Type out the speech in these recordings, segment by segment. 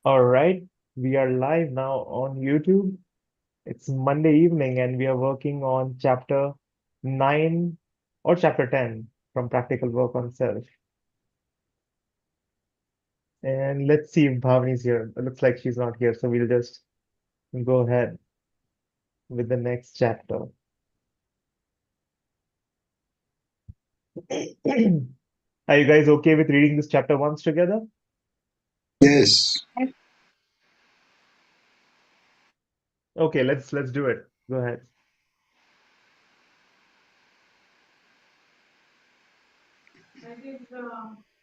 All right, we are live now on YouTube. It's Monday evening, and we are working on chapter 9 or chapter 10 from Practical Work on Self. And let's see if Bhavani's here. It looks like she's not here, so we'll just go ahead with the next chapter. Are you guys okay with reading this chapter once together? Yes. Okay, let's do it. Go ahead.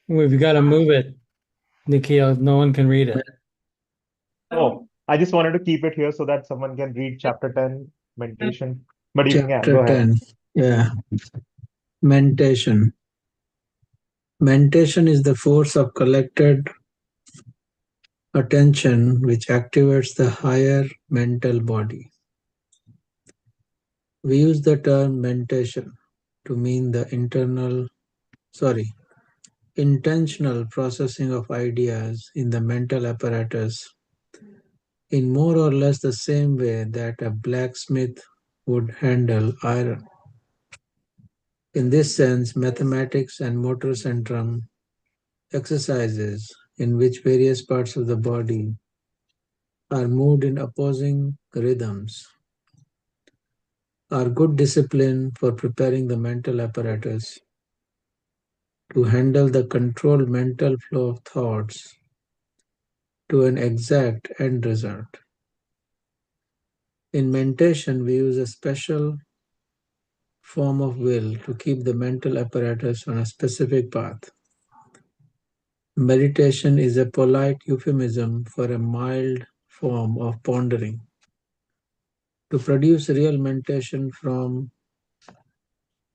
We've got to move it, Nikhil. No one can read it. Oh, I just wanted to keep it here so that someone can read chapter 10, meditation. But you can, yeah, go Chapter ahead. 10. Yeah. Mentation. Mentation is the force of collected attention which activates the higher mental body. We use the term mentation to mean the intentional processing of ideas in the mental apparatus in more or less the same way that a blacksmith would handle iron. In this sense, mathematics and motor centrum exercises in which various parts of the body are moved in opposing rhythms are good discipline for preparing the mental apparatus to handle the controlled mental flow of thoughts to an exact end result. In mentation, we use a special form of will to keep the mental apparatus on a specific path. Meditation is a polite euphemism for a mild form of pondering. To produce real mentation from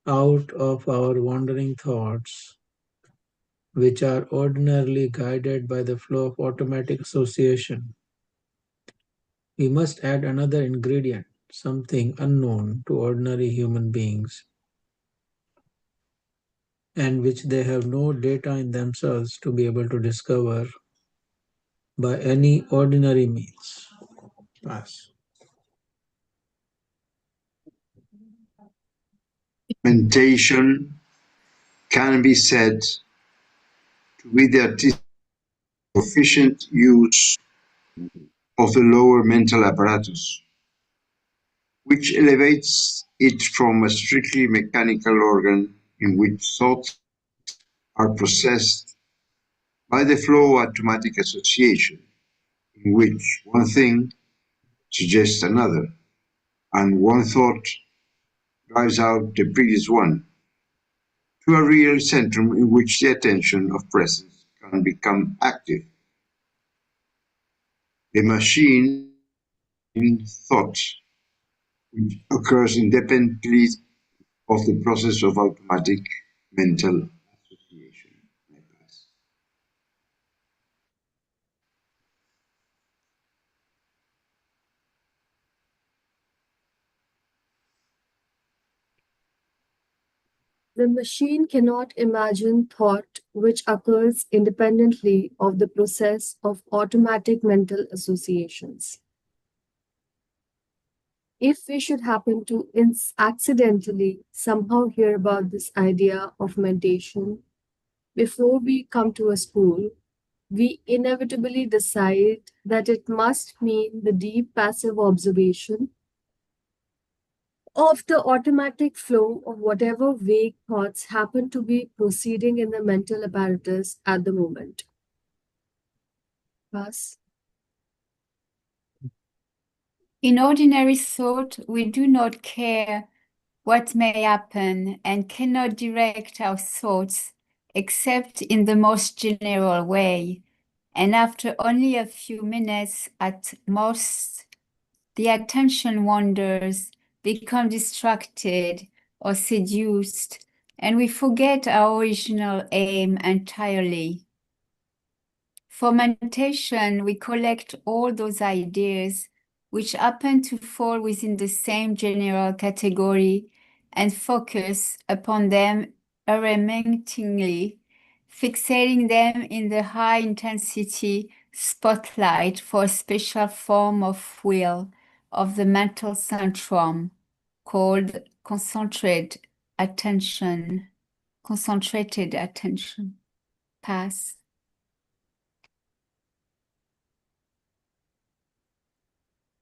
out of our wandering thoughts, which are ordinarily guided by the flow of automatic association, we must add another ingredient, something unknown to ordinary human beings, and which they have no data in themselves to be able to discover by any ordinary means. Pass. Mentation can be said to be the artistic efficient use of the lower mental apparatus, which elevates it from a strictly mechanical organ in which thoughts are processed by the flow of automatic association, in which one thing suggests another, and one thought drives out the previous one, to a real centrum in which the attention of presence can become active. The machine thought, which occurs independently of the process of automatic mental association. The machine cannot imagine thought which occurs independently of the process of automatic mental associations. If we should happen to accidentally somehow hear about this idea of mentation before we come to a school, we inevitably decide that it must mean the deep passive observation of the automatic flow of whatever vague thoughts happen to be proceeding in the mental apparatus at the moment. Thus, in ordinary thought, we do not care what may happen and cannot direct our thoughts except in the most general way. And after only a few minutes at most, the attention wanders, become distracted or seduced, and we forget our original aim entirely. For meditation, we collect all those ideas which happen to fall within the same general category, and focus upon them unremittingly, fixating them in the high-intensity spotlight for a special form of will of the mental centrum called concentrated attention. Pass.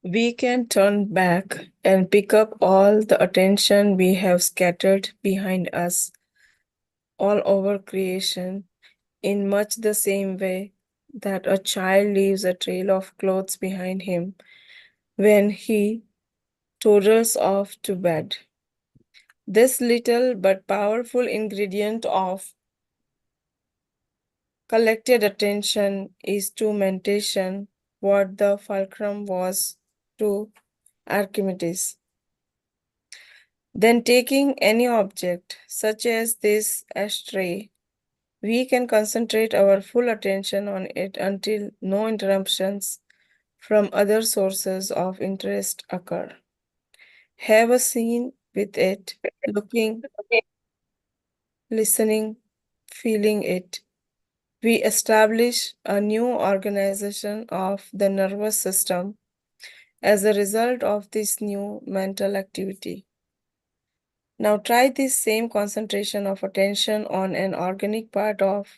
We can turn back and pick up all the attention we have scattered behind us all over creation in much the same way that a child leaves a trail of clothes behind him when he toddles off to bed. This little but powerful ingredient of collected attention is to mentation what the fulcrum was to Archimedes. Then, taking any object, such as this ashtray, we can concentrate our full attention on it until no interruptions from other sources of interest occur. Have a scene with it, looking, listening, feeling it. We establish a new organization of the nervous system as a result of this new mental activity. Now try this same concentration of attention on an organic part of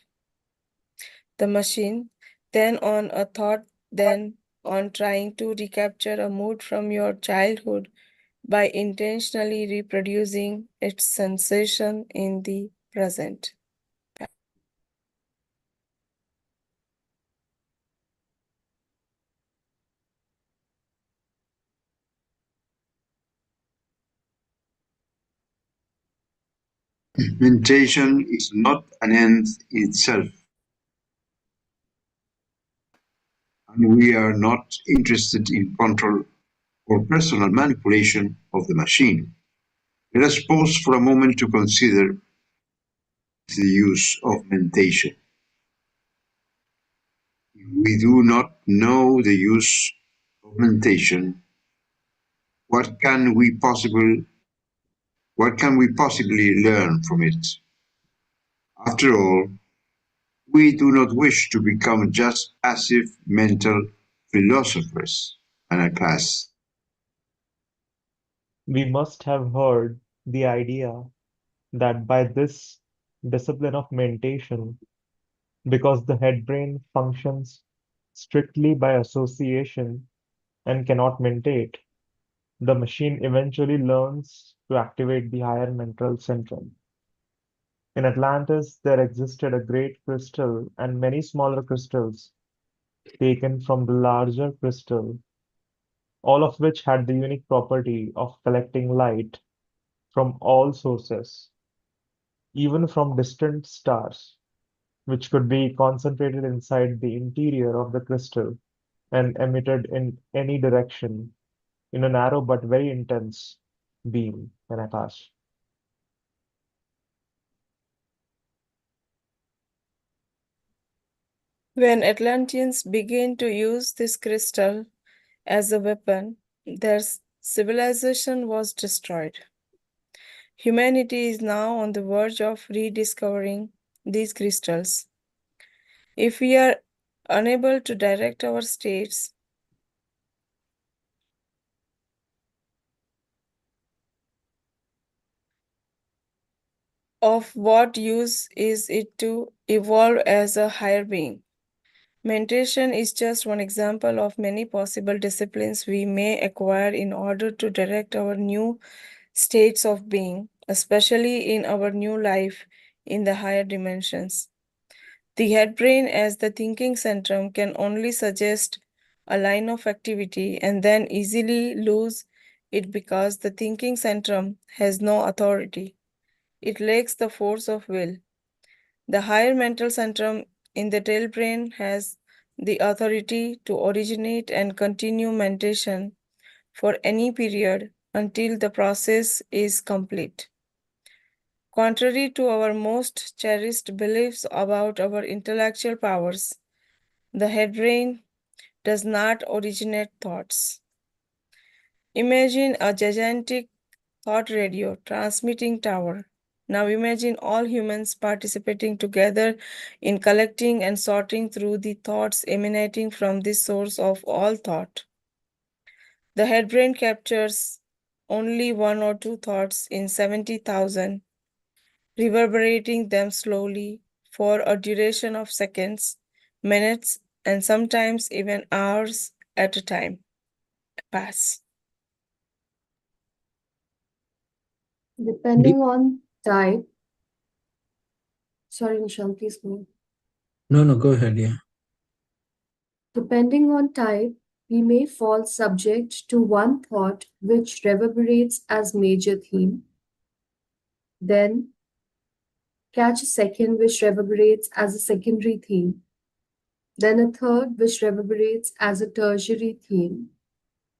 the machine, then on a thought, then on trying to recapture a mood from your childhood by intentionally reproducing its sensation in the present. Mentation is not an end in itself, and we are not interested in control or personal manipulation of the machine. Let us pause for a moment to consider the use of mentation. If we do not know the use of mentation, what can we possibly learn from it? After all, we do not wish to become just passive mental philosophers in a class. We must have heard the idea that by this discipline of mentation, because the head brain functions strictly by association and cannot mentate, the machine eventually learns to activate the higher mental centrum. In Atlantis, there existed a great crystal and many smaller crystals taken from the larger crystal, all of which had the unique property of collecting light from all sources, even from distant stars, which could be concentrated inside the interior of the crystal and emitted in any direction in a narrow but very intense beam when I pass. When Atlanteans began to use this crystal as a weapon, their civilization was destroyed. Humanity is now on the verge of rediscovering these crystals. If we are unable to direct our states, of what use is it to evolve as a higher being? Mentation is just one example of many possible disciplines we may acquire in order to direct our new states of being, especially in our new life in the higher dimensions. The head brain, as the thinking centrum, can only suggest a line of activity and then easily lose it because the thinking centrum has no authority. It lacks the force of will. The higher mental centrum in the tail brain has the authority to originate and continue mentation for any period until the process is complete. Contrary to our most cherished beliefs about our intellectual powers, the head brain does not originate thoughts. Imagine a gigantic thought radio transmitting tower. Now imagine all humans participating together in collecting and sorting through the thoughts emanating from this source of all thought. The headbrain captures only one or two thoughts in 70,000, reverberating them slowly for a duration of seconds, minutes, and sometimes even hours at a time. Pass. Depending on type, sorry, Nishant, please go on. No, go ahead. Yeah. Depending on type, we may fall subject to one thought which reverberates as major theme, then catch a second which reverberates as a secondary theme, then a third which reverberates as a tertiary theme,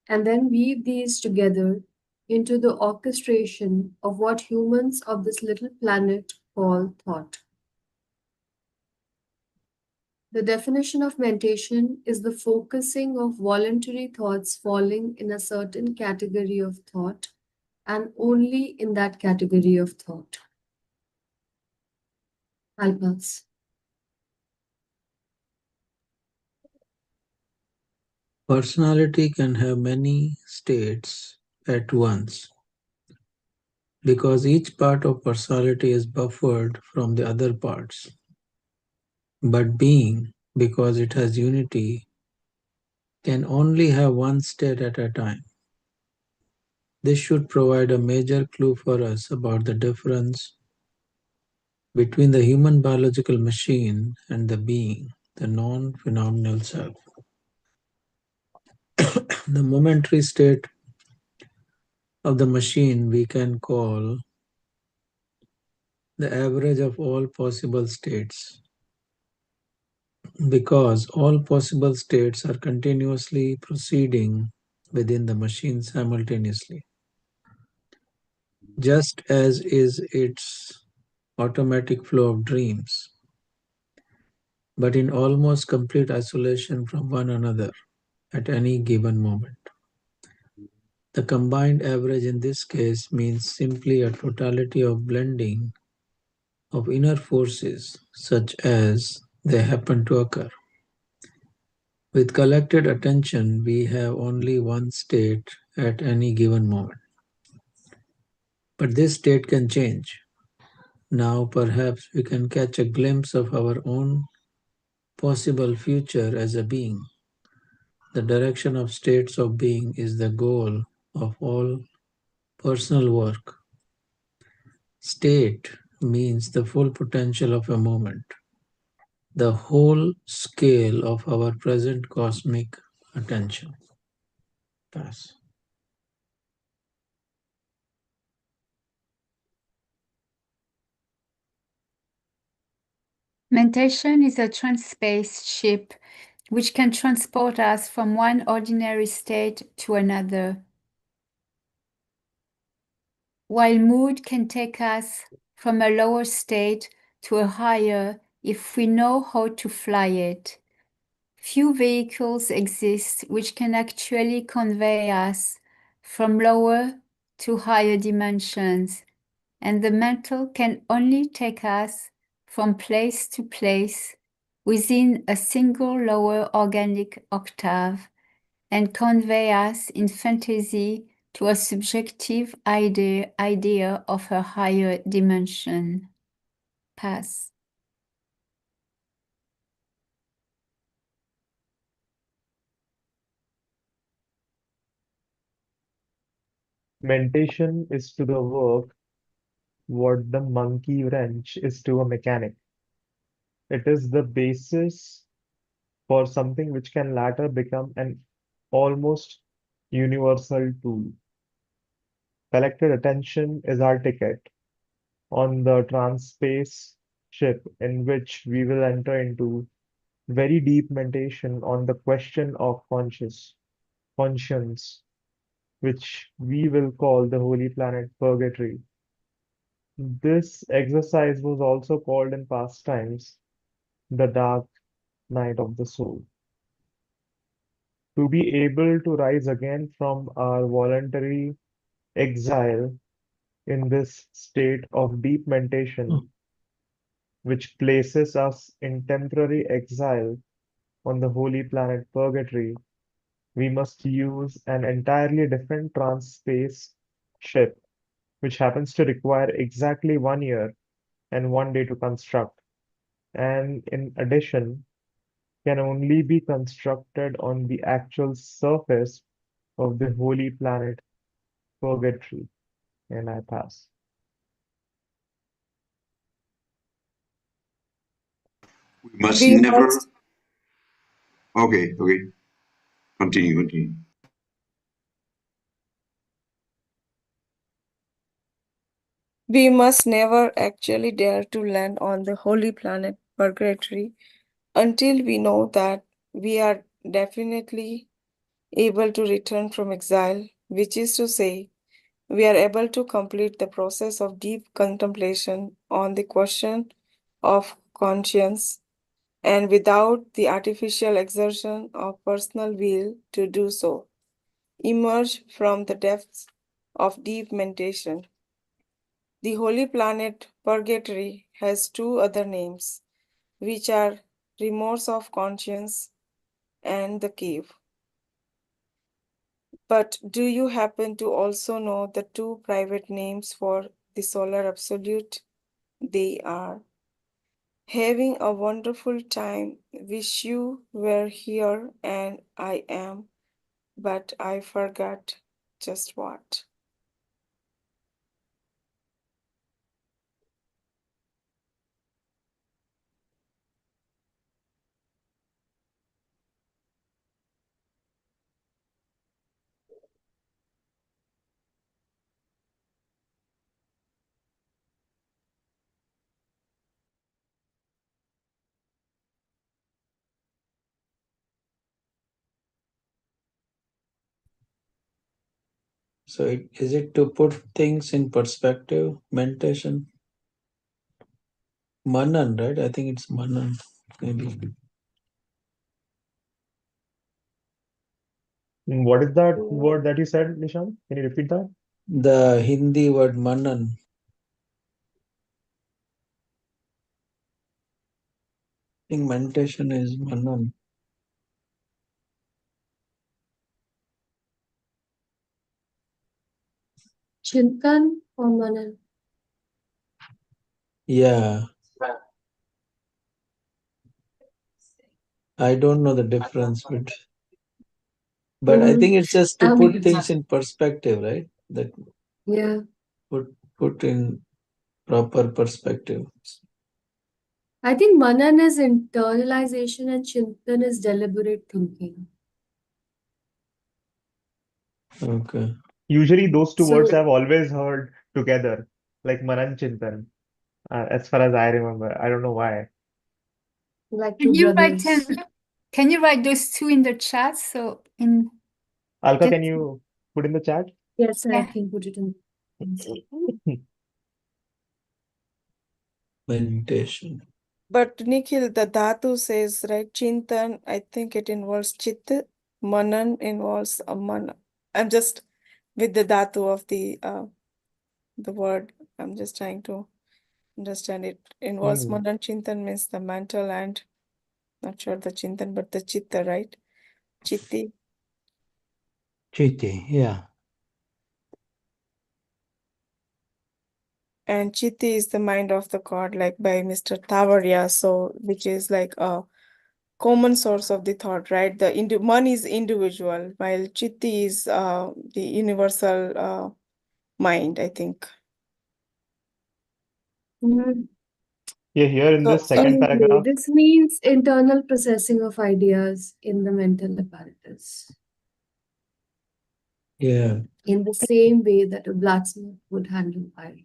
and then weave these together into the orchestration of what humans of this little planet call thought. The definition of mentation is the focusing of voluntary thoughts falling in a certain category of thought and only in that category of thought. I'll pass. Personality can have many states at once because each part of personality is buffered from the other parts. But being, because it has unity, can only have one state at a time. This should provide a major clue for us about the difference between the human biological machine and the being, the non-phenomenal self. The momentary state of the machine we can call the average of all possible states, because all possible states are continuously proceeding within the machine simultaneously, just as is its automatic flow of dreams, but in almost complete isolation from one another at any given moment. The combined average in this case means simply a totality of blending of inner forces such as they happen to occur. With collected attention, we have only one state at any given moment. But this state can change. Now perhaps we can catch a glimpse of our own possible future as a being. The direction of states of being is the goal of all personal work. State means the full potential of a moment, the whole scale of our present cosmic attention. Pass. Mentation is a trans-space ship which can transport us from one ordinary state to another, while mood can take us from a lower state to a higher if we know how to fly it. Few vehicles exist which can actually convey us from lower to higher dimensions, and the mental can only take us from place to place within a single lower organic octave and convey us in fantasy to a subjective idea of a higher dimension. Pass. Mentation is to the work what the monkey wrench is to a mechanic. It is the basis for something which can later become an almost universal tool. Collected attention is our ticket on the trans-space ship in which we will enter into very deep meditation on the question of conscience, which we will call the holy planet purgatory. This exercise was also called in past times the dark night of the soul. to be able to rise again from our voluntary exile in this state of deep meditation, which places us in temporary exile on the holy planet Purgatory, we must use an entirely different trance space ship, which happens to require exactly 1 year and 1 day to construct, and in addition, can only be constructed on the actual surface of the holy planet Purgatory. And I pass. We must We never. must Okay, continue. we must never actually dare to land on the holy planet Purgatory until we know that we are definitely able to return from exile, which is to say, we are able to complete the process of deep contemplation on the question of conscience, and without the artificial exertion of personal will to do so, emerge from the depths of deep meditation. The holy planet Purgatory has two other names, which are remorse of conscience and the cave. But do you happen to also know the two private names for the solar absolute? They are having a wonderful time. Wish you were here, and I am, but I forgot just what. So is it to put things in perspective, meditation? Manan, right? I think it's Manan, maybe. What is that word that you said, Nishant? Can you repeat that? The Hindi word Manan. I think meditation is Manan. Chintan or Manan? Yeah. I don't know the difference, but I think it's just to put things in perspective, right? That Yeah. put in proper perspective. I think Manan is internalization and Chintan is deliberate thinking. Okay. Usually, those two words So, I've always heard together, like Manan Chintan, as far as I remember. I don't know why. like Can two you write brothers. can you write those two in the chat? So in Alka, just can you put in the chat? Yes, I yeah. can put it in. Meditation. But Nikhil, the dhatu says, right, Chintan, I think it involves chit, Manan involves a man. I'm just with the dhatu of the word. I'm just trying to understand it. Involves Hmm. Manan, Chintan means the mental and not sure the Chintan, but the chitta, right? Chitti. Chiti, yeah. And chitti is the mind of the god, like by Mr. Tavaria, so which is like a common source of the thought, right? The man is individual, while chitti is the universal mind, I think. Mhm. Yeah, here in this So, second Absolutely. paragraph, This means internal processing of ideas in the mental apparatus Yeah. in the same way that a blacksmith would handle iron.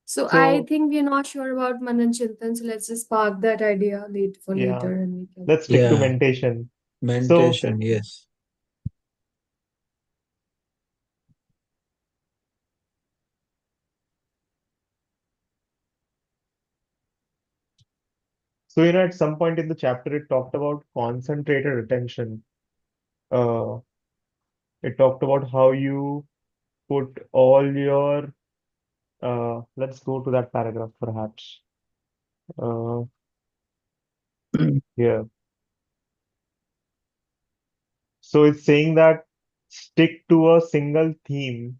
So I so think we're not sure about Manan Chintan, so let's just park that idea for yeah, later and we can. let's stick to Yeah. meditation. So, Meditation, yes. So, at some point in the chapter, it talked about concentrated attention. Uh, it talked about how you put all your, let's go to that paragraph perhaps. Uh, here. So it's saying that stick to a single theme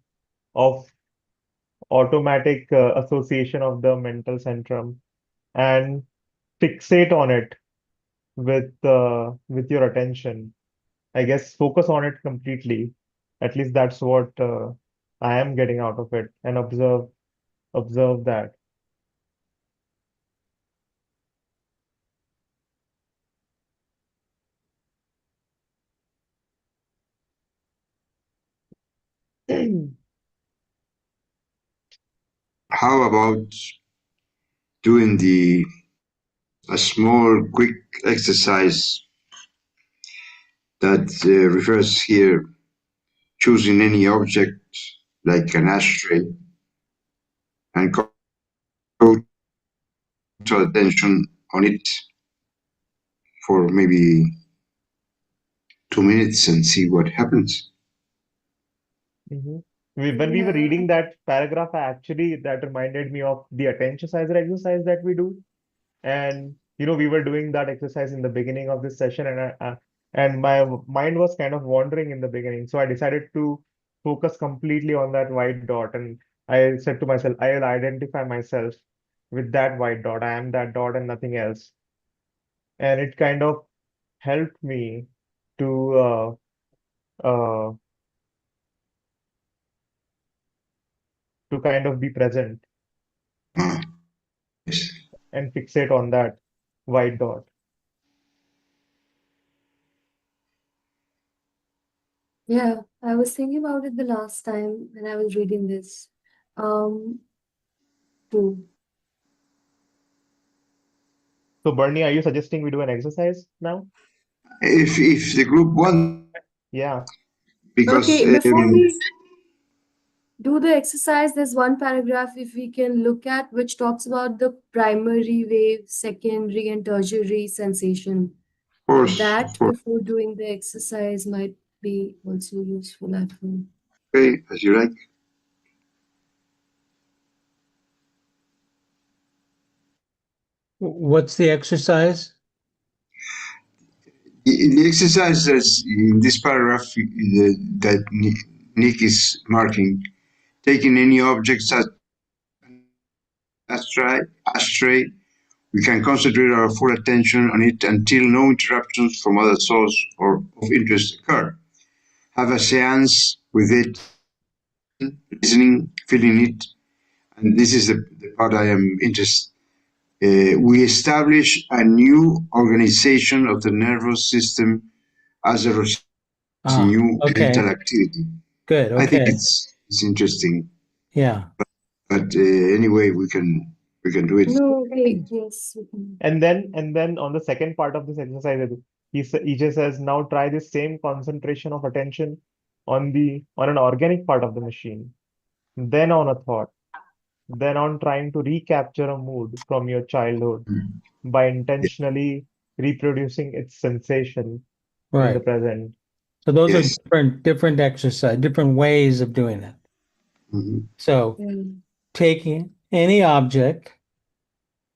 of automatic association of the mental centrum and fixate on it with your attention. I guess focus on it completely. At least that's what I am getting out of it, and observe that. How about doing a small quick exercise that refers here choosing any object like an ashtray and total attention on it for maybe 2 minutes and see what happens. Mhm. When we were Yeah. reading that paragraph, that reminded me of the attentionizer exercise that we do. And we were doing that exercise in the beginning of this session, and my mind was kind of wandering in the beginning. So I decided to focus completely on that white dot, and I said to myself, I will identify myself with that white dot. I am that dot and nothing else. And it kind of helped me to uh, kind of be present Ah, yes. and fixate on that white dot. Yeah, I was thinking about it the last time when I was reading this. Too. So, Bernie, are you suggesting we do an exercise now? If the group wants, Yeah. because Okay, before we do the exercise, there's one paragraph if we can look at which talks about the primary wave, secondary, and tertiary sensation. of course, That before doing the exercise might be also useful at home. okay, as you like. What's the exercise? The exercise that's in this paragraph that Nick is marking, taking any object such as ashtray, we can concentrate our full attention on it until no interruptions from other sources or of interest occur. Have a seance with it, listening, feeling it, and this is the part I am interested. We establish a new organization of the nervous system as a result of new Okay. mental activity. Good. I think Okay. it's interesting, Yeah. but anyway, we can do it. No, okay, yes. we can. And then on the second part of this exercise, he just says, now try this same concentration of attention on an organic part of the machine, then on a thought, then on trying to recapture a mood from your childhood by intentionally reproducing its sensation in the Right. present. So those are Yes. different exercise, different ways of doing it. Mhm. So Yeah. taking any object,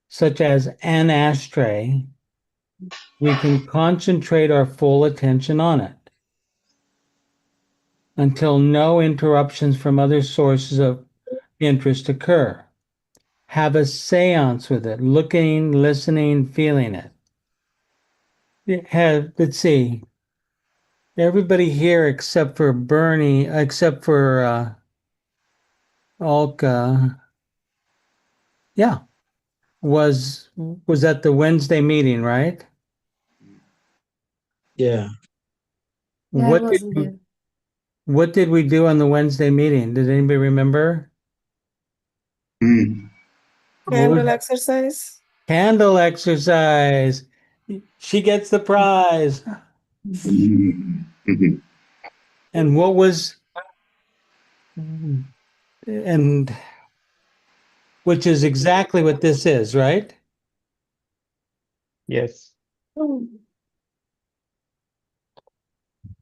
such as an ashtray, we can concentrate our full attention on it until no interruptions from other sources of interest occur. Have a seance with it, looking, listening, feeling it. Let's see, everybody here except for Bernie, except for Alka, yeah, was at the Wednesday meeting, right? Yeah. Yeah, I What wasn't there. what did we do on the Wednesday meeting? Did anybody remember? Mm. Candle exercise. Candle exercise. She gets the prize. Mhm. And what was, and which is exactly what this is, right? Yes.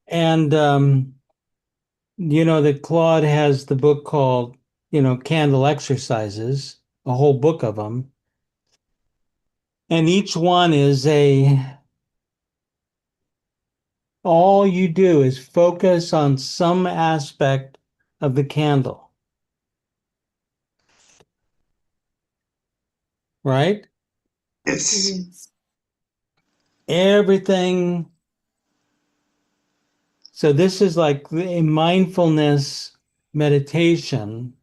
And that Claude has the book called, Candle Exercises, a whole book of them. And each one is all you do is focus on some aspect of the candle, right? Yes. Yes. Everything. So this is like a mindfulness meditation,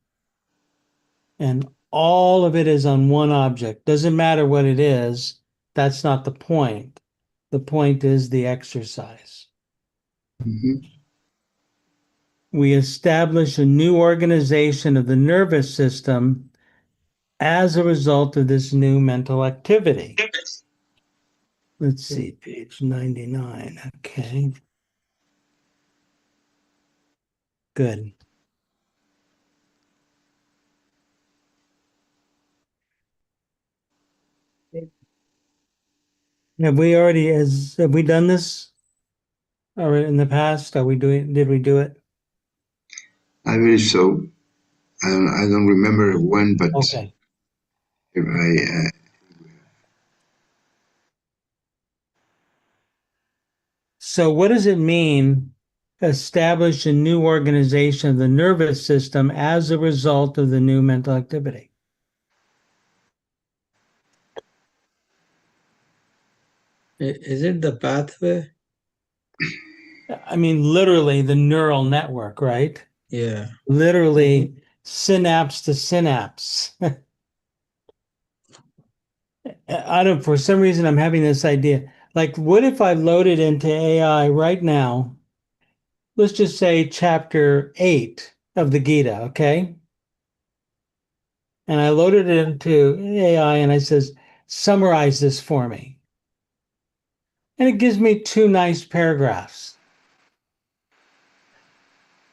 and all of it is on one object. Doesn't matter what it is. That's not the point. The point is the exercise. Mhm. We establish a new organization of the nervous system as a result of this new mental activity. Let's see, page 99. Okay. Good. Have we done this or in the past? Did we do it? I believe so. I don't remember when, but Okay. if I, So what does it mean, establish a new organization of the nervous system as a result of the new mental activity? Is it the pathway? I mean, literally the neural network, right? Yeah. Literally synapse to synapse. For some reason, I'm having this idea. Like, what if I loaded into AI right now? Let's just say chapter 8 of the Gita, okay? And I loaded it into AI and I says, summarize this for me. And it gives me 2 nice paragraphs.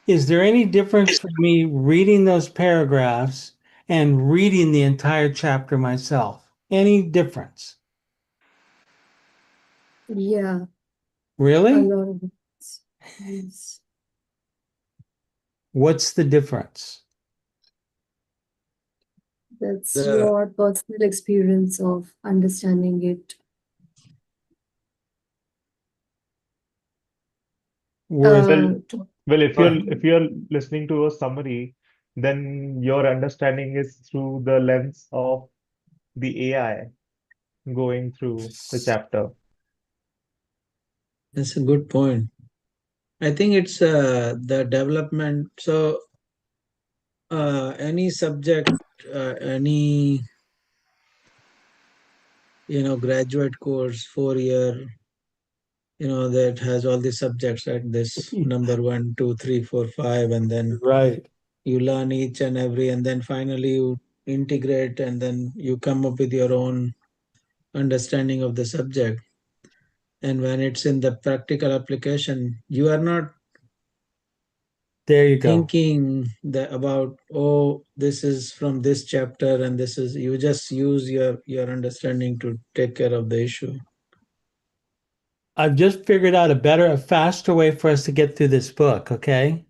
Is there any difference for me reading those paragraphs and reading the entire chapter myself? Any difference? Yeah, a Really? lot of it. Yes. What's the difference? That's The your personal experience of understanding it. Whereas, Well, To well, if Go you're ahead. if you're listening to a summary, then your understanding is through the lens of the AI going through the chapter. That's a good point. I think it's the development. So any subject, any graduate course, 4 year, that has all the subjects, right? This number 1, 2, 3, 4, 5, and then Right. you learn each and every, and then finally you integrate, and then you come up with your own understanding of the subject. And when it's in the practical application, you are not There you go. thinking about, oh, this is from this chapter, and this is, you just use your understanding to take care of the issue. I've just figured out a faster way for us to get through this book, okay?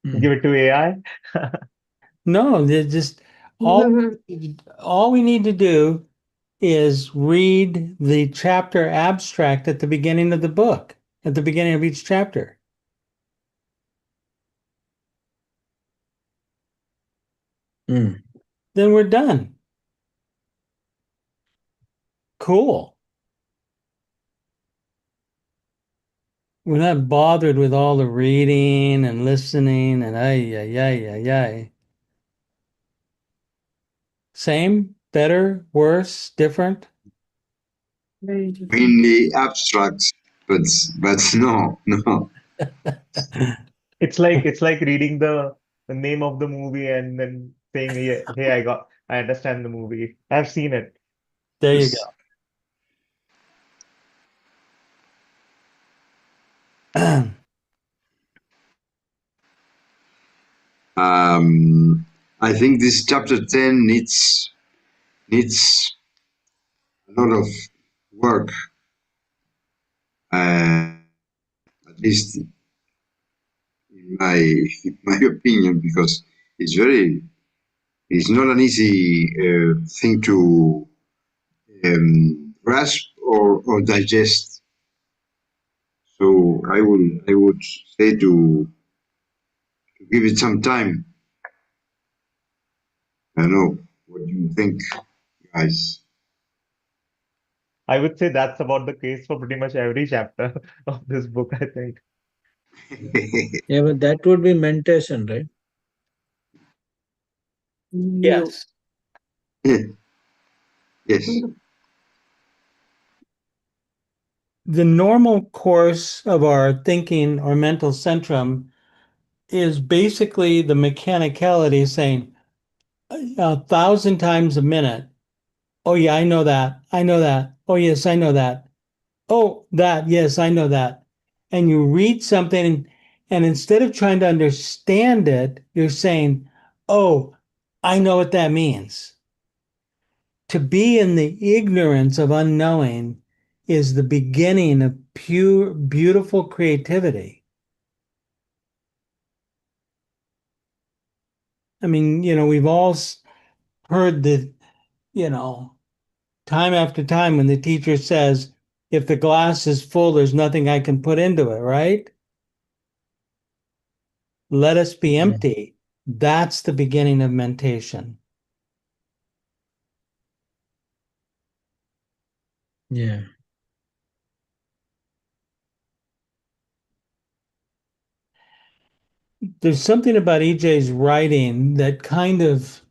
Give it to AI. No, all all we need to do is read the chapter abstract at the beginning of the book, at the beginning of each chapter. Mm. Then we're done. Cool. We're not bothered with all the reading and listening and ay, ay, ay, ay, ay. Same, better, worse, different? very different. mainly abstract, but no. It's like reading the name of the movie and then saying, "Yeah, hey, I understand the movie. I've seen it." There you Yes. go. I think this chapter 10 needs needs a lot of work, at least in my opinion, because it's not an easy thing to grasp or digest. So I would say to give it some time. I don't know what you think, guys. I would say that's about the case for pretty much every chapter of this book, I think. Yeah, but that would be mentation, right? No. Yes. Yes. The normal course of our thinking or mental centrum is basically the mechanicality saying 1,000 times a minute. Oh, yeah, I know that. I know that. Oh, yes, I know that. Oh, that. Yes, I know that. And you read something, and instead of trying to understand it, you're saying, oh, I know what that means. To be in the ignorance of unknowing is the beginning of pure, beautiful creativity. I mean, we've all heard the, time after time when the teacher says, if the glass is full, there's nothing I can put into it, right? Let us be empty. That's the beginning of mentation. Yeah. There's something about EJ's writing that kind of,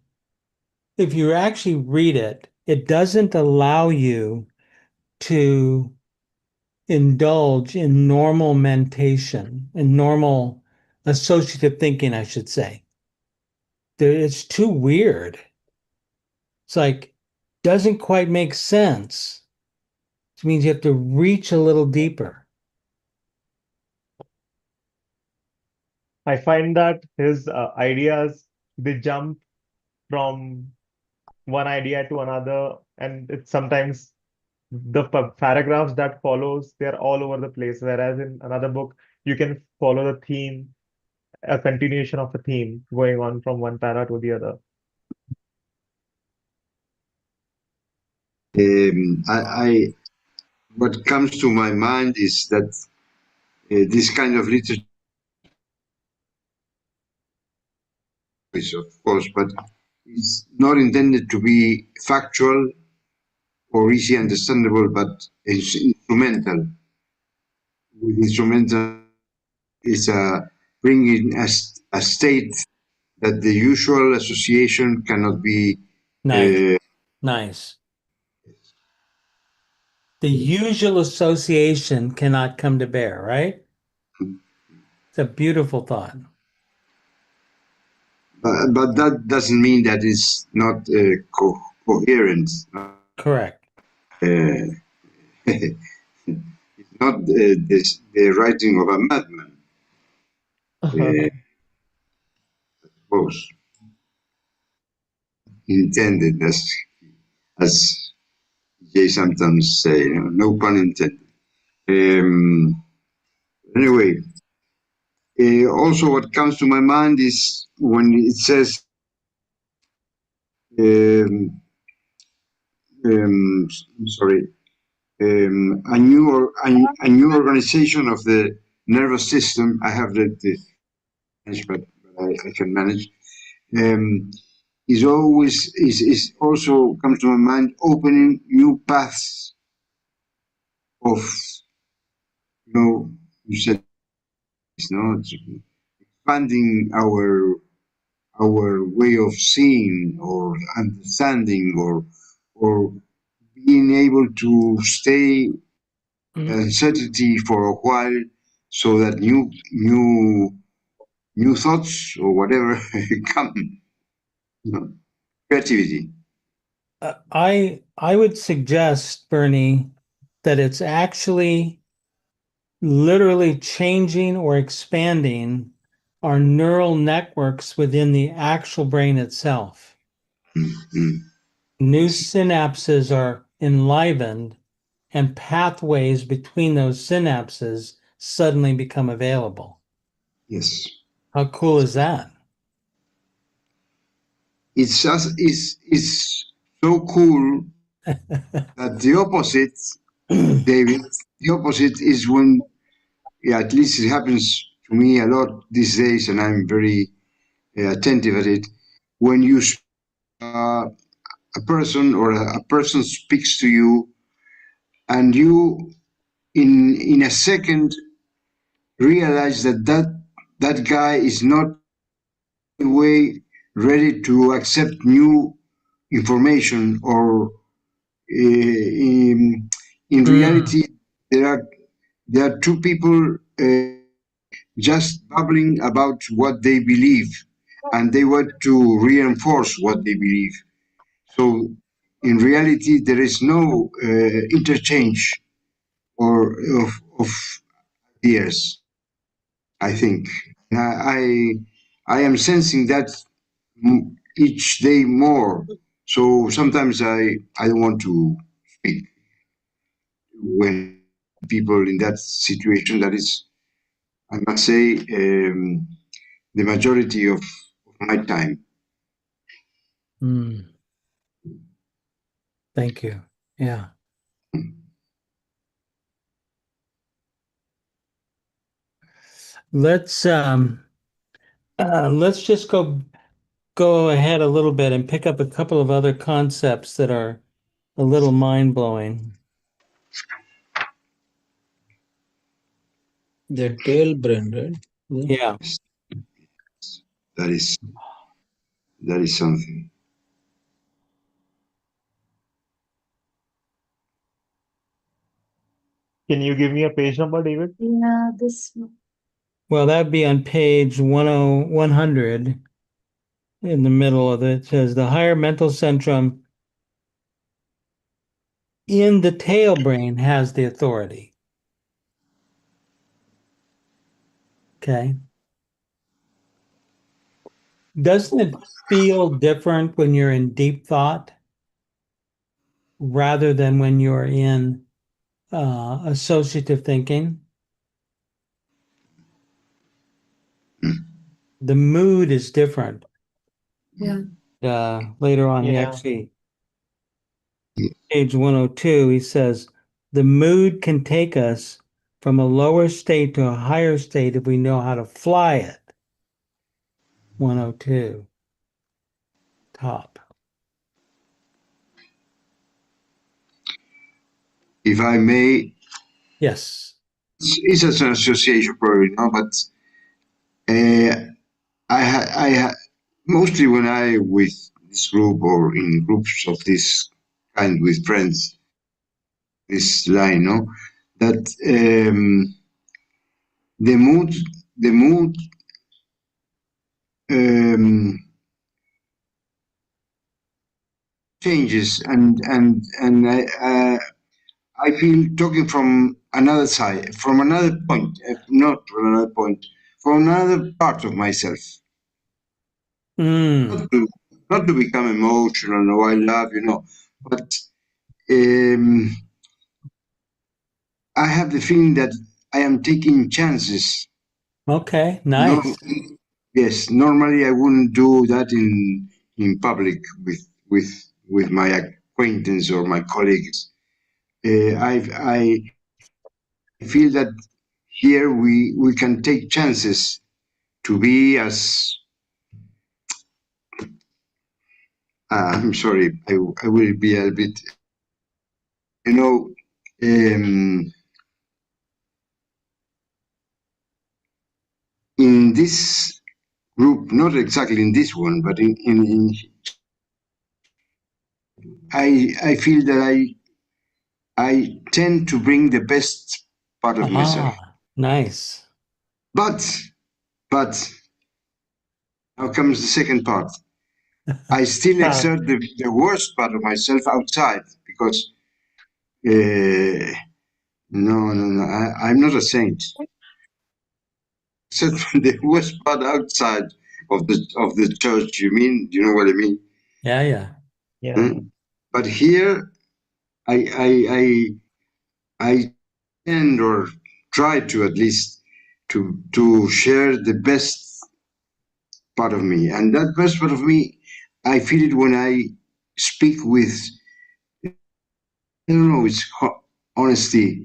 if you actually read it, it doesn't allow you to indulge in normal mentation and normal associative thinking, I should say. It's too weird. It's like, doesn't quite make sense. Which means you have to reach a little deeper. I find that his ideas, they jump from one idea to another, and it's sometimes the paragraphs that follows, they're all over the place. Whereas in another book, you can follow the theme, a continuation of a theme going on from one para to the other. What comes to my mind is that this kind of literature, of course, but it's not intended to be factual or easy understandable, but it's instrumental. With instrumental is bringing a state that the usual association cannot be. Nice. Nice. The usual association cannot come to bear, right? It's a beautiful thought. But that doesn't mean that it's not coherent. Correct. It's not the writing of a madman, I suppose. Intended, as Jay sometimes say, no pun intended. Anyway, also what comes to my mind is when it says sorry, a new organization of the nervous system. I have read this, but I can manage. Is also comes to my mind opening new paths of, you said, expanding our way of seeing or understanding or being able to stay in uncertainty for a while, so that new thoughts or whatever come. Creativity. I would suggest, Bernie, that it's actually literally changing or expanding our neural networks within the actual brain itself. Mm-hmm. new synapses are enlivened and pathways between those synapses suddenly become available. Yes. How cool is that? It's just it's so cool that the opposite, David, the opposite is when, yeah, at least it happens to me a lot these days, and I'm very attentive at it. When you a person or a person speaks to you, and you in a second realize that guy is not in any way ready to accept new information, or in reality there are two people just babbling about what they believe, and they want to reinforce what they believe. So in reality there is no interchange or of ideas, I think. I am sensing that each day more. So sometimes I don't want to speak when people in that situation. That is, I must say, the majority of my time. Thank you. Yeah. Let's just go ahead a little bit and pick up a couple of other concepts that are a little mind-blowing. The tail brain, right? Yeah. That is something. Can you give me a page number, David? Yeah, this one. Well, that'd be on page 100 in the middle of it. It says the higher mental centrum in the tail brain has the authority. Okay. Doesn't it feel different when you're in deep thought rather than when you're in associative thinking? The mood is different. Yeah. Later on, he Yeah. actually, page 102, he says, the mood can take us from a lower state to a higher state if we know how to fly it. 102, top. If I may, Yes. it's an association probably, no, but I mostly when I with this group or in groups of this kind with friends, this line, no, that the mood changes, and I feel talking from another side, from another point, not from another point, from another part of myself. Not to become emotional, no, I love, but I have the feeling that I am taking chances. Okay, nice. Yes, normally I wouldn't do that in public with my acquaintance or my colleagues. I feel that here we can take chances to be as I'm sorry, I will be a bit, in this group, not exactly in this one, but in I feel that I tend to bring the best part of myself. Nice. But now comes the second part. I still exert the worst part of myself outside, because no, I'm not a saint. Except the worst part outside of the church. You know what I mean? Yeah. Yeah. But here, I tend or try to at least to share the best part of me, and that best part of me, I feel it when I speak with, I don't know, it's honesty,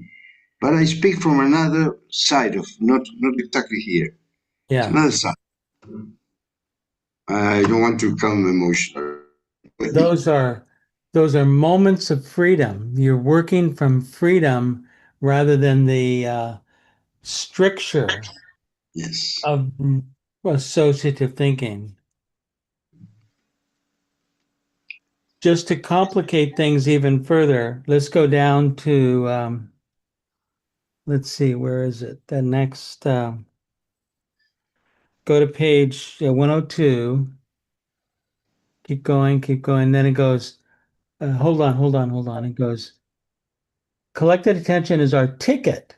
but I speak from another side of, not exactly here. It's Yeah. another side. I don't want to become emotional. Those are moments of freedom. You're working from freedom rather than the stricture Yes. of associative thinking. Just to complicate things even further, let's go down to let's see, where is it? The next go to page 102. Keep going, keep going. Then it goes, hold on. It goes, collected attention is our ticket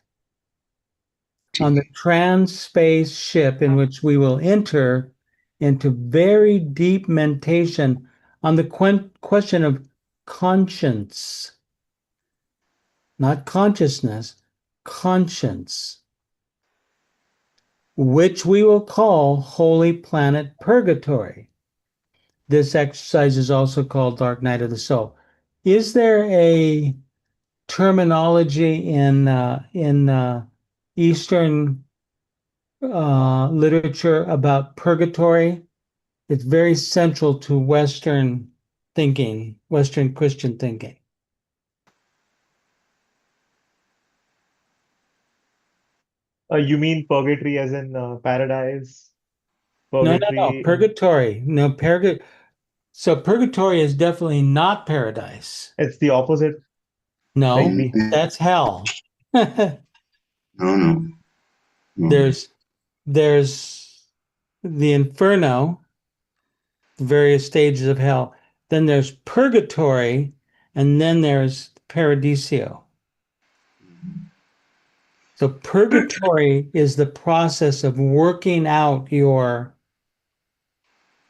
on the trans-space ship in which we will enter into very deep meditation on the question of conscience, not consciousness, conscience, which we will call Holy Planet Purgatory. This exercise is also called Dark Night of the Soul. Is there a terminology in Eastern literature about purgatory? It's very central to Western thinking, Western Christian thinking. You mean purgatory as in paradise? No. Purgatory. Purgatory. No, so purgatory is definitely not paradise. It's the opposite. No, Like that's hell. No. There's the inferno, various stages of hell. Then there's purgatory, and then there's paradiso. So purgatory is the process of working out your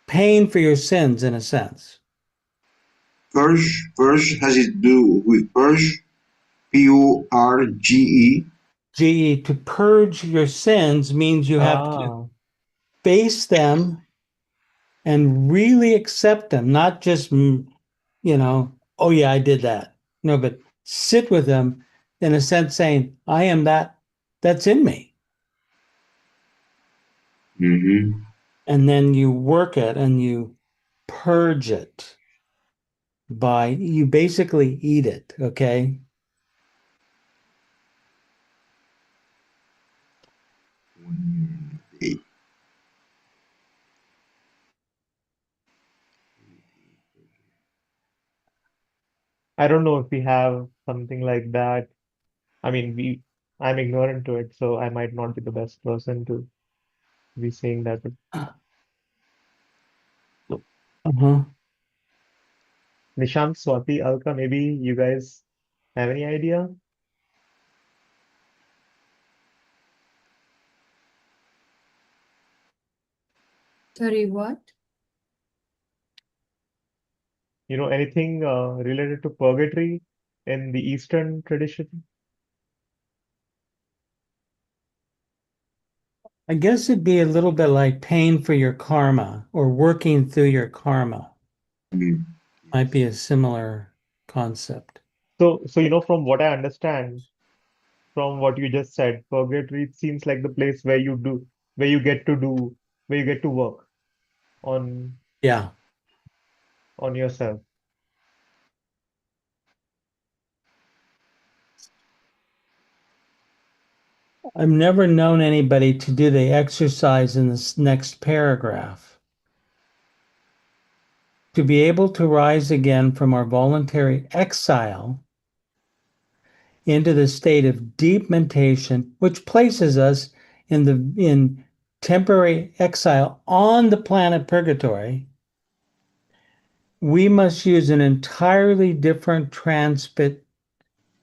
paying for your sins, in a sense. Purge has it to do with purge, Purge. GE, to purge your sins means you have to face them and really accept them, not just, oh yeah, I did that. No, but sit with them in a sense saying, I am that's in me. Mm-hmm. And then you work it and you purge it you basically eat it, okay? I don't know if we have something like that. I mean, I'm ignorant to it, so I might not be the best person to be saying that. But Uh-huh. Nishant, Swati, Alka, maybe you guys have any idea? Sorry, what? Anything related to purgatory in the Eastern tradition? I guess it'd be a little bit like paying for your karma or working through your karma. Mm-hmm. Might be a similar concept. So, from what I understand, from what you just said, purgatory seems like the place where you get to work on Yeah. on yourself. I've never known anybody to do the exercise in this next paragraph. To be able to rise again from our voluntary exile into the state of deep meditation, which places us in temporary exile on the planet purgatory, we must use an entirely different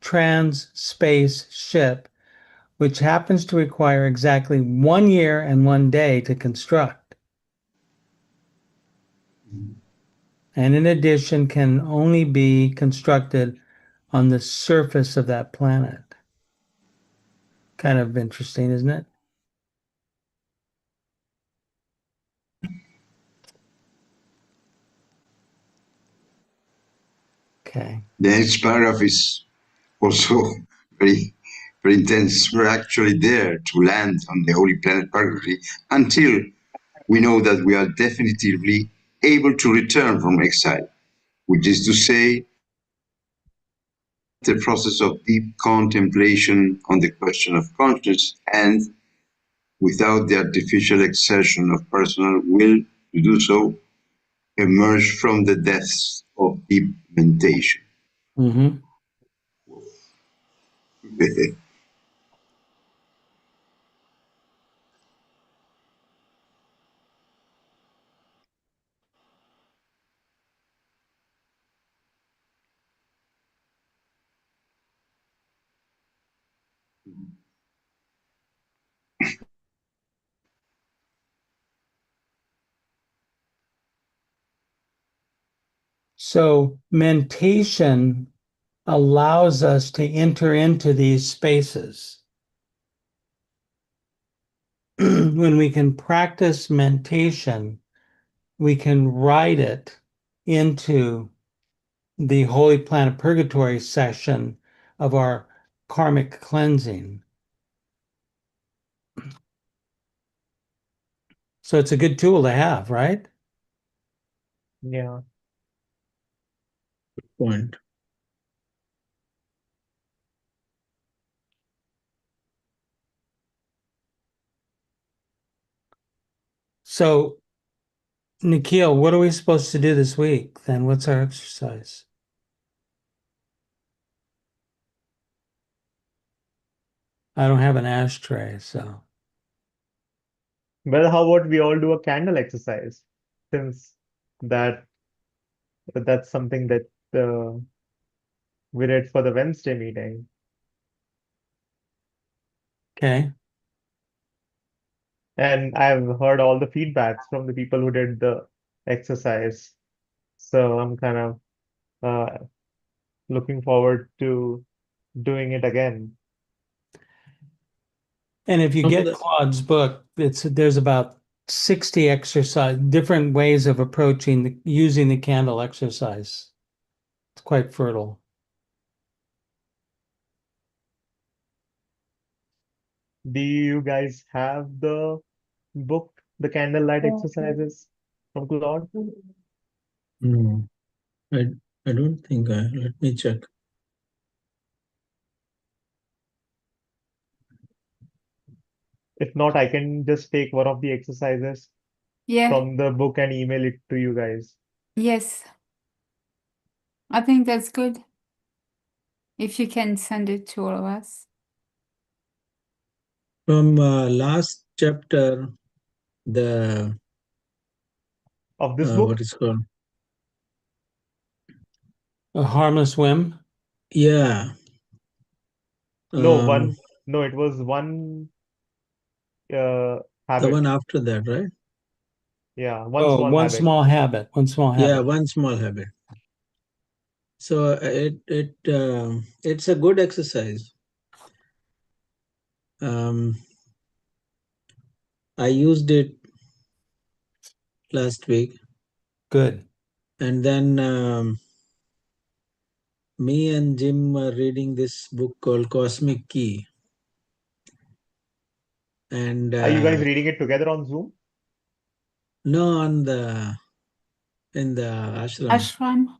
trans-space ship, which happens to require exactly 1 year and 1 day to construct. and in addition can only be constructed on the surface of that planet. Kind of interesting, isn't it? Okay. The next paragraph is also very, very intense. We're actually there to land on the holy planet Purgatory until we know that we are definitively able to return from exile, which is to say, the process of deep contemplation on the question of consciousness and without the artificial exertion of personal will to do so, emerge from the depths of deep meditation. Mm-hmm. So mentation allows us to enter into these spaces. When we can practice mentation, we can write it into the Holy Planet Purgatory session of our karmic cleansing. So it's a good tool to have, right? Yeah. Point. So, Nikhil, what are we supposed to do this week then? What's our exercise? I don't have an ashtray, so. Well, how about we all do a candle exercise, since that that's something that we did for the Wednesday meeting. Okay. And I've heard all the feedbacks from the people who did the exercise. So I'm kind of looking forward to doing it again. And if you Some of get the- Claude's book, there's about 60 different ways of approaching using the candle exercise. It's quite fertile. Do you guys have the book, the candlelight exercises from Claude? No, I don't think let me check. If not, I can just take one of the exercises Yeah, from the book and email it to you guys. yes. I think that's good. If you can send it to all of us. From last chapter, the Of this what book? is called? A harmless whim. Yeah. No, it was one The habit. one after that, right? Yeah, one Oh, small one habit. small habit. One small Yeah, habit. one small habit. So it's a good exercise. I used it last week, Good. and then me and Jim are reading this book called Cosmic Key. And Are you guys reading it together on Zoom? no, in the ashram. Ashram.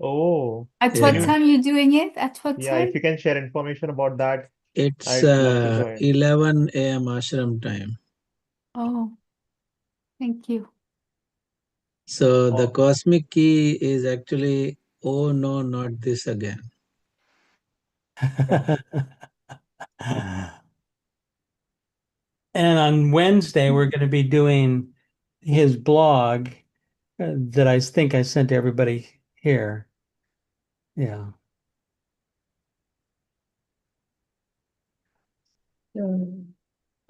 Oh, At Yeah. what you- time you doing it? At what yeah, time? if you can share information about that, It's I'd love to join. 11 a.m. ashram time. Oh, thank you. So the Oh. Cosmic Key is actually, oh no, not this again. And on Wednesday, we're going to be doing his blog that I think I sent to everybody here. Yeah.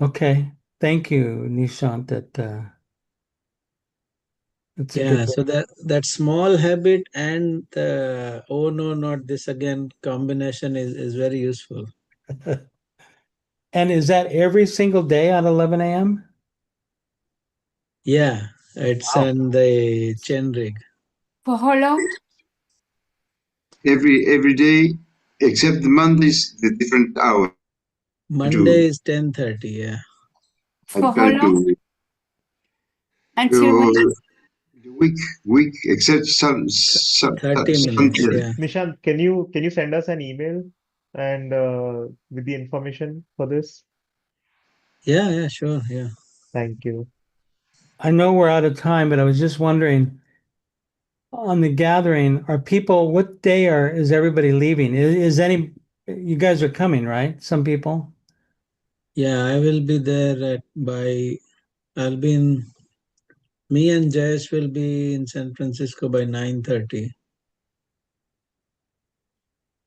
Okay. Thank you, Nishant. It's a Yeah, good so that small habit and the oh no, not this again combination is very useful. way. And is that every single day at 11 a.m.? Yeah, it's Wow. on the chain rig. For how long? Every day, except the Mondays, the different hour. Monday is 10:30. Yeah, I For how try long? to Until when? the week except some 30 minutes. Sunday. Yeah, Nishant, can you send us an email and with the information for this? yeah, sure. Yeah. Thank you. I know we're out of time, but I was just wondering on the gathering, are people, what day is everybody leaving? Is any, you guys are coming, right? Some people? Yeah, I will be there I'll be in, me and Jayesh will be in San Francisco by 9:30.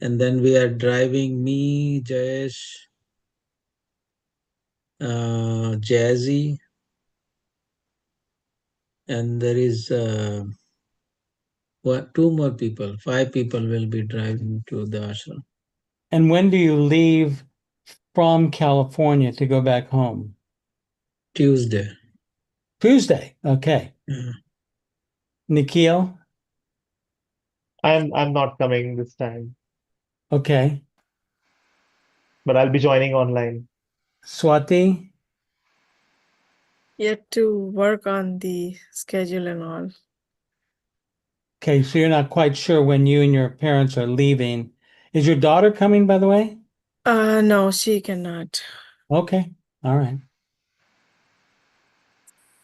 And then we are driving me, Jayesh, Jazzy, and there is two more people. 5 people will be driving to the ashram. And when do you leave from California to go back home? Tuesday. Tuesday. Okay. Yeah. Nikhil? I'm not coming this time, Okay. but I'll be joining online. Swati? Yet to work on the schedule and all. Okay, so you're not quite sure when you and your parents are leaving. Is your daughter coming, by the way? No, she cannot. Okay. All right.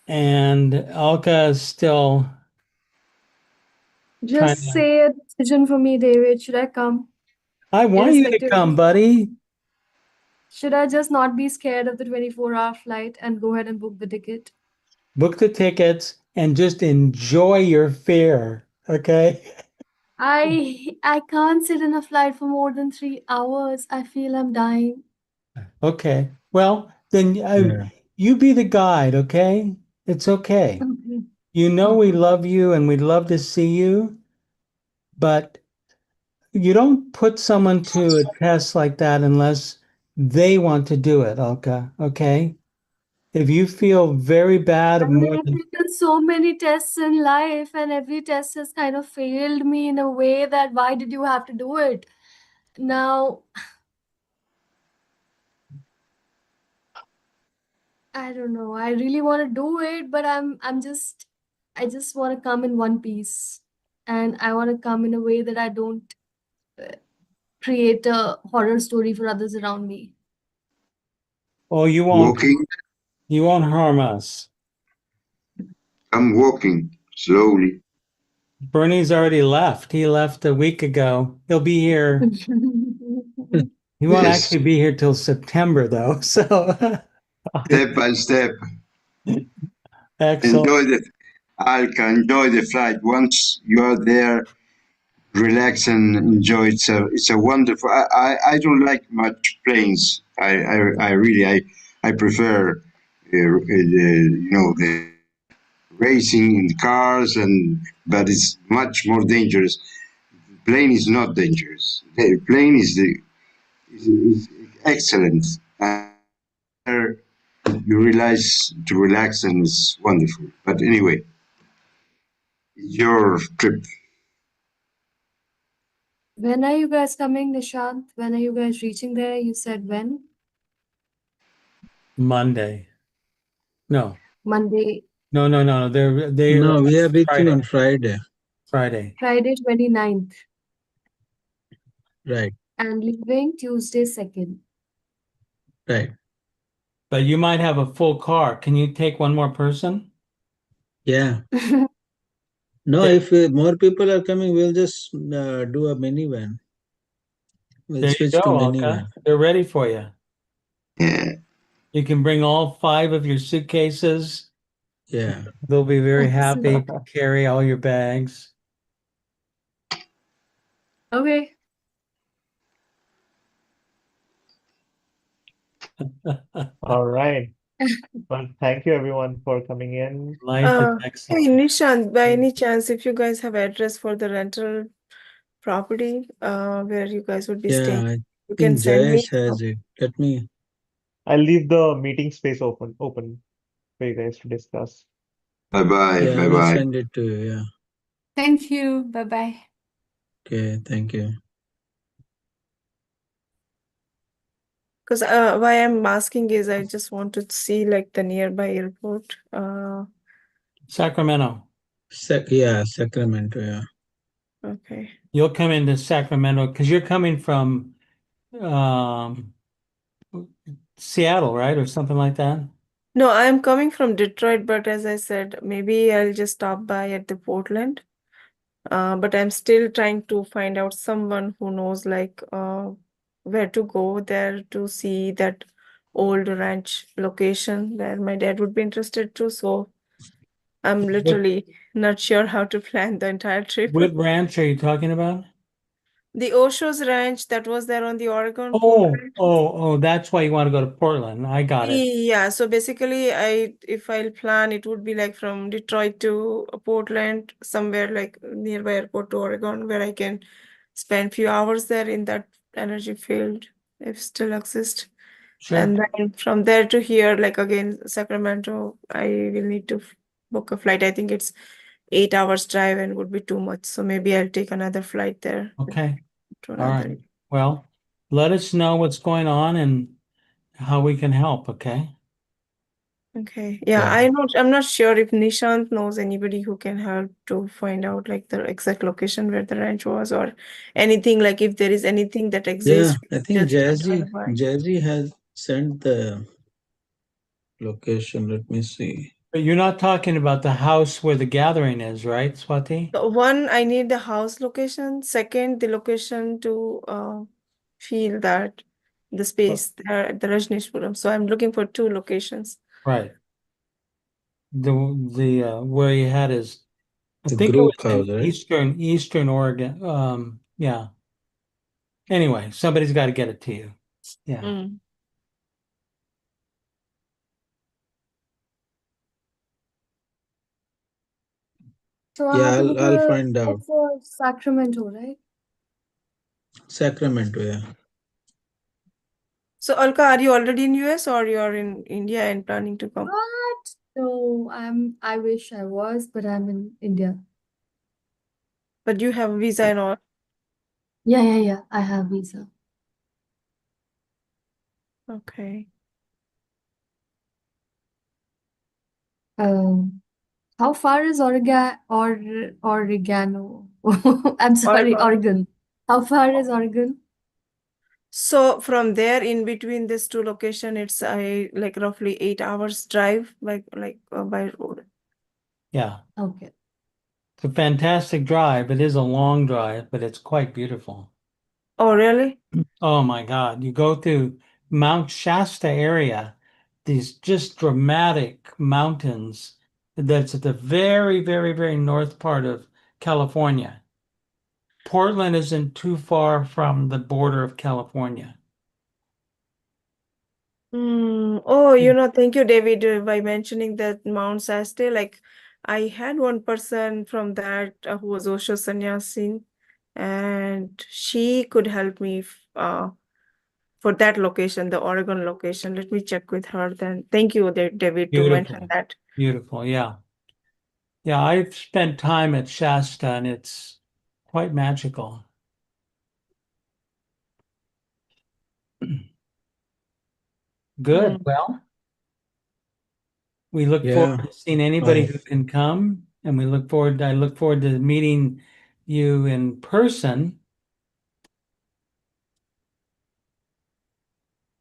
And Alka is still trying Just to. say a decision for me, David. Should I come? I want you to Irrespective come, of, buddy. should I just not be scared of the 24-hour flight and go ahead and book the ticket? Book the tickets and just enjoy your fare. Okay. I can't sit in a flight for more than 3 hours. I feel I'm dying. Okay. Well, then Yeah. you be the guide. Okay. It's okay. Okay. You know we love you and we'd love to see you, but you don't put someone to a test like that unless they want to do it, Alka. Okay. If you feel very bad I of mean, more I've than taken so many tests in life, and every test has kind of failed me in a way that why did you have to do it? Now, I don't know. I really want to do it, but I just want to come in one piece, and I want to come in a way that I don't create a horror story for others around me. oh, Walking, you won't harm us. I'm walking slowly. Bernie's already left. He left a week ago. He'll be here. He won't Yes, actually be here till September though. So step by step. excellent. Enjoy the flight. Once you are there, relax and enjoy. It's a wonderful. I don't like much planes. I prefer the racing in cars, but it's much more dangerous. Plane is not dangerous. The plane is excellent. You realize to relax and it's wonderful. But anyway, it's your trip. When are you guys coming, Nishant? When are you guys reaching there? You said when? Monday. No. Monday, No. They No, we are reaching Friday. on Friday. Friday. Friday 29th, Right, and leaving Tuesday 2nd. right. But you might have a full car. Can you take one more person? Yeah. No, There, if more people are coming, we'll just do a minivan. We'll there you switch go, to Alka. minivan. They're ready for you. Yeah. You can bring all 5 of your suitcases. Yeah. They'll be very happy Excellent. to carry all your bags. Okay. All right. But thank you everyone for coming in. Life is Hey, excellent. Nishant, by any chance, if you guys have address for the rental property, where you guys would be Yeah, staying, I you can think send me. Jayesh has it. Let me. I'll leave the meeting space open for you guys to discuss. Bye bye. Yeah, Bye I will bye. send it to you. Yeah. Thank you. Bye-bye. Okay. Thank you. Because why I'm asking is I just want to see like the nearby airport. Sacramento. Yeah, Sacramento. Yeah. Okay. You'll come into Sacramento because you're coming from um, Seattle, right? Or something like that. No, I'm coming from Detroit, but as I said, maybe I'll just stop by at the Portland. But I'm still trying to find out someone who knows like where to go there to see that old ranch location where my dad would be interested to. So I'm What, literally not sure how to plan the entire trip. what ranch are you talking about? The Osho's ranch that was there on the Oregon Coal Oh, Ranch. oh, that's why you want to go to Portland. I got it. Yeah, so basically if I'll plan, it would be like from Detroit to Portland, somewhere like nearby airport to Oregon, where I can spend few hours there in that energy field if still exists. Sure. And then from there to here, like again, Sacramento, I will need to book a flight. I think it's 8 hours drive and would be too much. So maybe I'll take another flight there Okay. to All another. right. Well, let us know what's going on and how we can help. Okay. Okay. Yeah, Yeah. I'm not sure if Nishant knows anybody who can help to find out like the exact location where the ranch was or anything, like if there is anything that Yeah. exists. I think Just Jazzy has sent the location. Let me see. But you're not talking about the house where the gathering is, right, Swati? So one, I need the house location. Second, the location to feel that the space there at the Rajneeshpuram. So I'm looking for two locations. Right. The where you had is I The think it group was house, in right? Eastern Oregon. Yeah. Anyway, somebody's got to get it to you. Yeah. Mm. So I Yeah, have to book I'll a find flight out. for Sacramento, right? Sacramento, yeah. So Alka, are you already in US or you're in India and planning to come? What? No, I wish I was, but I'm in India. But you have a visa and all. Yeah. I have visa. Okay. How far is Oregano? I'm sorry, Oregon. Oregon. How far is Oregon? So from there, in between these two location, it's like roughly 8 hours drive by by road. Yeah. Okay. It's a fantastic drive. It is a long drive, but it's quite beautiful. Oh, really? Oh my God. You go through Mount Shasta area, these just dramatic mountains that's at the very, very, very north part of California. Portland isn't too far from the border of California. Oh, thank you, David, by mentioning that Mount Shasta. Like, I had one person from that who was Osho Sannyasin, and she could help me for that location, the Oregon location. Let me check with her then. Thank you, David, to mention Beautiful. that. Beautiful. Yeah. Yeah. I've spent time at Shasta and it's quite magical. Good. Mm. Well, we look Yeah. forward to seeing anybody who can come, and I look forward to meeting you in person.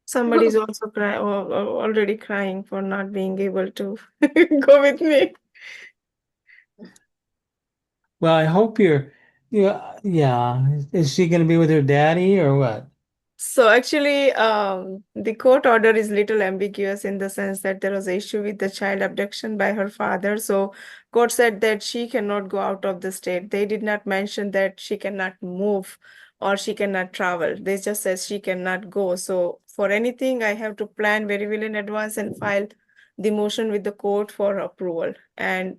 Somebody's also already crying for not being able to go with me. Well, I hope yeah. Is she going to be with her daddy or what? So actually, the court order is little ambiguous in the sense that there was an issue with the child abduction by her father. So court said that she cannot go out of the state. They did not mention that she cannot move or she cannot travel. They just said she cannot go. So for anything, I have to plan very well in advance and file the motion with the court for approval. And,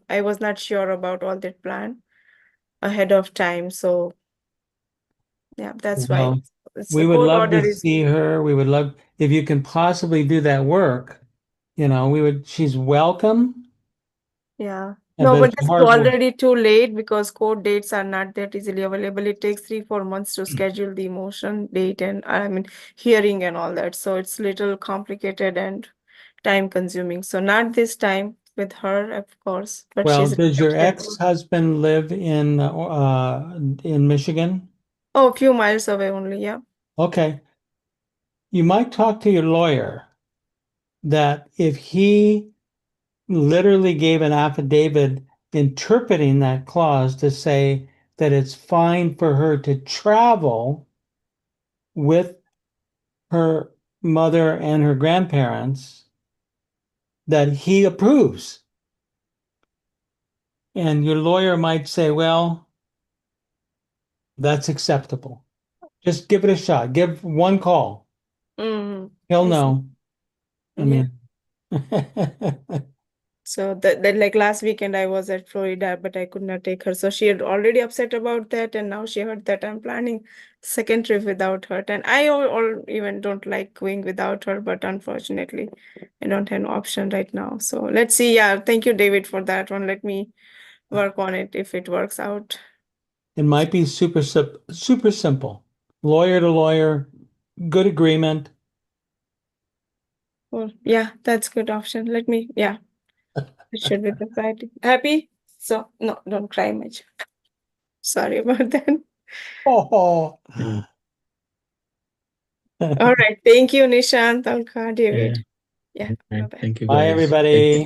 I was not sure about all that plan ahead of time. So, yeah, that's why. Well, It's we the would court love order to is. see her. We would love if you can possibly do that work. She's welcome. Yeah. But No, but it's this is hard work. already too late because court dates are not that easily available. It takes 3-4 months to schedule the motion date and hearing and all that. So it's little complicated and time consuming. So not this time with her, of course, but Well, she's does your requested. ex-husband live in Michigan? Oh, a few miles away only, yeah. Okay. You might talk to your lawyer that if he literally gave an affidavit interpreting that clause to say that it's fine for her to travel with her mother and her grandparents, that he approves. And your lawyer might say, well, that's acceptable. Just give it a shot. Give one call. Mm, He'll I see. know. I mean, So that like last weekend I was at Florida, but I could not take her. So she had already upset about that, and now she heard that I'm planning second trip without her. And I even don't like going without her, but unfortunately, I don't have an option right now. So let's see. Yeah, thank you, David, for that one. Let me work on it if it works out. it might be super simple. Lawyer to lawyer, good agreement. Well, yeah, that's good option. It should be decided. Happy? So no, don't cry much. Sorry about that. Oh. All right. Thank you, Nishant, Alka, David. Yeah. Right. Bye-bye. Thank you, Bye, guys. everybody.